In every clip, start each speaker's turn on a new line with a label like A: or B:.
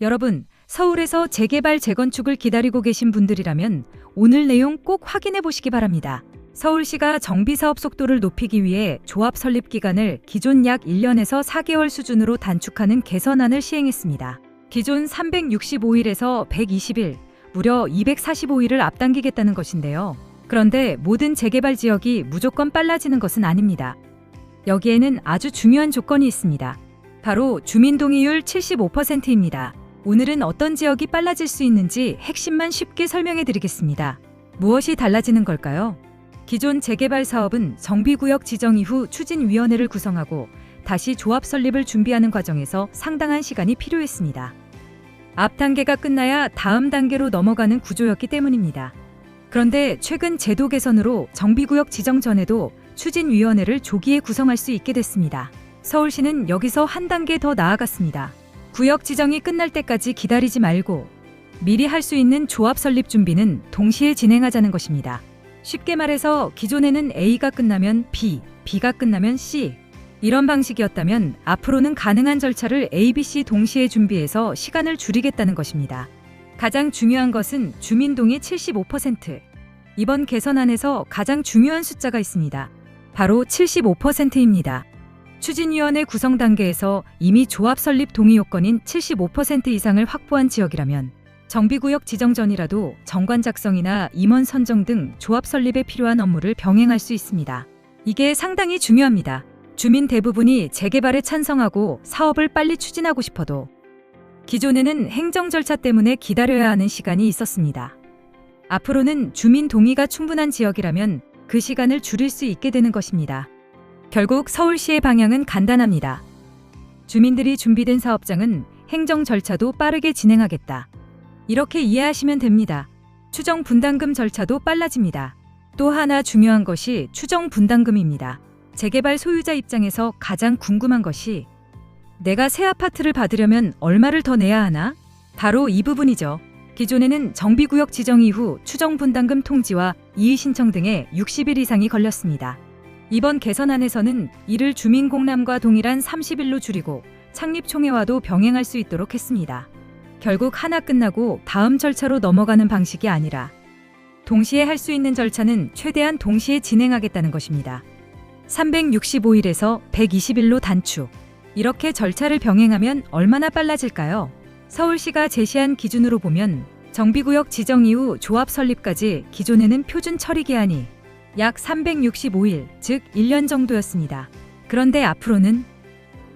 A: 여러분, 서울에서 재개발, 재건축을 기다리고 계신 분들이라면 오늘 내용 꼭 확인해 보시기 바랍니다. 서울시가 정비사업 속도를 높이기 위해 조합 설립 기간을 기존 약 1년에서 4개월 수준으로 단축하는 개선안을 시행했습니다. 기존 365일에서 120일, 무려 245일을 앞당기겠다는 것인데요. 그런데 모든 재개발 지역이 무조건 빨라지는 것은 아닙니다. 여기에는 아주 중요한 조건이 있습니다. 바로 주민 동의율 75%입니다. 오늘은 어떤 지역이 빨라질 수 있는지 핵심만 쉽게 설명해 드리겠습니다. 무엇이 달라지는 걸까요? 기존 재개발 사업은 정비구역 지정 이후 추진위원회를 구성하고 다시 조합 설립을 준비하는 과정에서 상당한 시간이 필요했습니다. 앞 단계가 끝나야 다음 단계로 넘어가는 구조였기 때문입니다. 그런데 최근 제도 개선으로 정비구역 지정 전에도 추진위원회를 조기에 구성할 수 있게 됐습니다. 서울시는 여기서 한 단계 더 나아갔습니다. 구역 지정이 끝날 때까지 기다리지 말고 미리 할 수 있는 조합 설립 준비는 동시에 진행하자는 것입니다. 쉽게 말해서 기존에는 A가 끝나면 B, B가 끝나면 C 이런 방식이었다면 앞으로는 가능한 절차를 A, B, C 동시에 준비해서 시간을 줄이겠다는 것입니다. 가장 중요한 것은 주민 동의 75%. 이번 개선안에서 가장 중요한 숫자가 있습니다. 바로 75%입니다. 추진위원회 구성 단계에서 이미 조합 설립 동의 요건인 75% 이상을 확보한 지역이라면 정비구역 지정 전이라도 정관 작성이나 임원 선정 등 조합 설립에 필요한 업무를 병행할 수 있습니다. 이게 상당히 중요합니다. 주민 대부분이 재개발에 찬성하고 사업을 빨리 추진하고 싶어도 기존에는 행정 절차 때문에 기다려야 하는 시간이 있었습니다. 앞으로는 주민 동의가 충분한 지역이라면 그 시간을 줄일 수 있게 되는 것입니다. 결국 서울시의 방향은 간단합니다. 주민들이 준비된 사업장은 행정 절차도 빠르게 진행하겠다. 이렇게 이해하시면 됩니다. 추정 분담금 절차도 빨라집니다. 또 하나 중요한 것이 추정 분담금입니다. 재개발 소유자 입장에서 가장 궁금한 것이 내가 새 아파트를 받으려면 얼마를 더 내야 하나? 바로 이 부분이죠. 기존에는 정비구역 지정 이후 추정 분담금 통지와 이의 신청 등에 60일 이상이 걸렸습니다. 이번 개선안에서는 이를 주민 공람과 동일한 30일로 줄이고 창립총회와도 병행할 수 있도록 했습니다. 결국 하나 끝나고 다음 절차로 넘어가는 방식이 아니라 동시에 할 수 있는 절차는 최대한 동시에 진행하겠다는 것입니다. 365일에서 120일로 단축. 이렇게 절차를 병행하면 얼마나 빨라질까요? 서울시가 제시한 기준으로 보면 정비구역 지정 이후 조합 설립까지 기존에는 표준 처리 기한이 약 365일, 즉 1년 정도였습니다. 그런데 앞으로는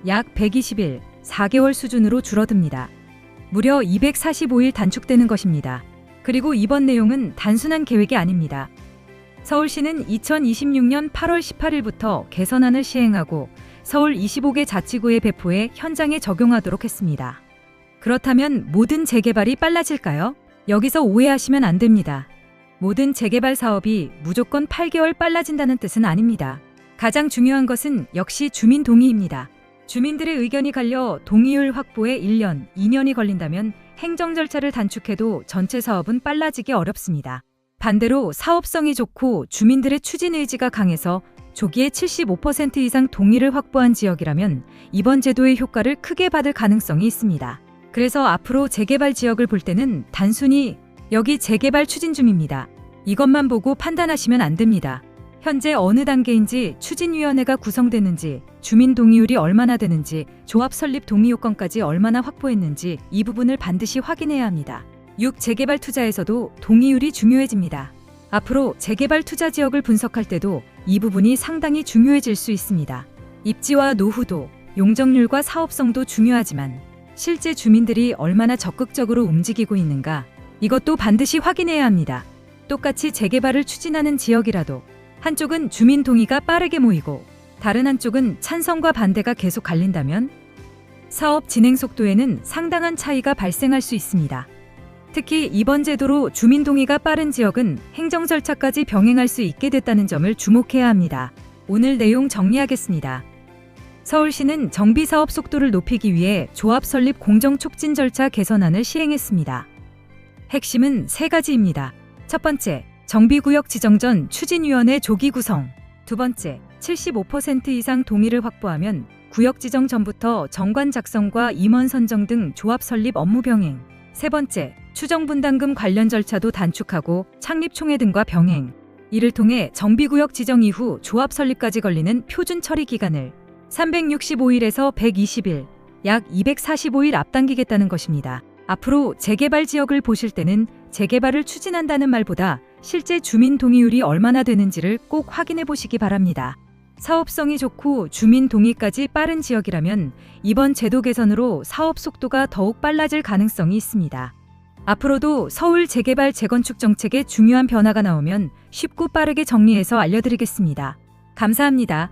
A: 약 120일, 4개월 수준으로 줄어듭니다. 무려 245일 단축되는 것입니다. 그리고 이번 내용은 단순한 계획이 아닙니다. 서울시는 2026년 8월 18일부터 개선안을 시행하고 서울 25개 자치구에 배포해 현장에 적용하도록 했습니다. 그렇다면 모든 재개발이 빨라질까요? 여기서 오해하시면 안 됩니다. 모든 재개발 사업이 무조건 8개월 빨라진다는 뜻은 아닙니다. 가장 중요한 것은 역시 주민 동의입니다. 주민들의 의견이 갈려 동의율 확보에 1년, 2년이 걸린다면 행정 절차를 단축해도 전체 사업은 빨라지기 어렵습니다. 반대로 사업성이 좋고 주민들의 추진 의지가 강해서 조기에 75% 이상 동의를 확보한 지역이라면 이번 제도의 효과를 크게 받을 가능성이 있습니다. 그래서 앞으로 재개발 지역을 볼 때는 단순히 여기 재개발 추진 중입니다. 이것만 보고 판단하시면 안 됩니다. 현재 어느 단계인지, 추진위원회가 구성됐는지, 주민 동의율이 얼마나 되는지, 조합 설립 동의 요건까지 얼마나 확보했는지 이 부분을 반드시 확인해야 합니다. 6. 재개발 투자에서도 동의율이 중요해집니다. 앞으로 재개발 투자 지역을 분석할 때도 이 부분이 상당히 중요해질 수 있습니다. 입지와 노후도, 용적률과 사업성도 중요하지만 실제 주민들이 얼마나 적극적으로 움직이고 있는가, 이것도 반드시 확인해야 합니다. 똑같이 재개발을 추진하는 지역이라도 한쪽은 주민 동의가 빠르게 모이고 다른 한쪽은 찬성과 반대가 계속 갈린다면 사업 진행 속도에는 상당한 차이가 발생할 수 있습니다. 특히 이번 제도로 주민 동의가 빠른 지역은 행정 절차까지 병행할 수 있게 됐다는 점을 주목해야 합니다. 오늘 내용 정리하겠습니다. 서울시는 정비사업 속도를 높이기 위해 조합 설립 공정 촉진 절차 개선안을 시행했습니다. 핵심은 3가지입니다. 첫 번째, 정비구역 지정 전 추진위원회 조기 구성. 두 번째, 75% 이상 동의를 확보하면 구역 지정 전부터 정관 작성과 임원 선정 등 조합 설립 업무 병행. 세 번째, 추정 분담금 관련 절차도 단축하고 창립 총회 등과 병행. 이를 통해 정비구역 지정 이후 조합 설립까지 걸리는 표준 처리 기간을 365일에서 120일, 약 245일 앞당기겠다는 것입니다. 앞으로 재개발 지역을 보실 때는 재개발을 추진한다는 말보다 실제 주민 동의율이 얼마나 되는지를 꼭 확인해 보시기 바랍니다. 사업성이 좋고 주민 동의까지 빠른 지역이라면 이번 제도 개선으로 사업 속도가 더욱 빨라질 가능성이 있습니다. 앞으로도 서울 재개발 재건축 정책에 중요한 변화가 나오면 쉽고 빠르게 정리해서 알려드리겠습니다. 감사합니다.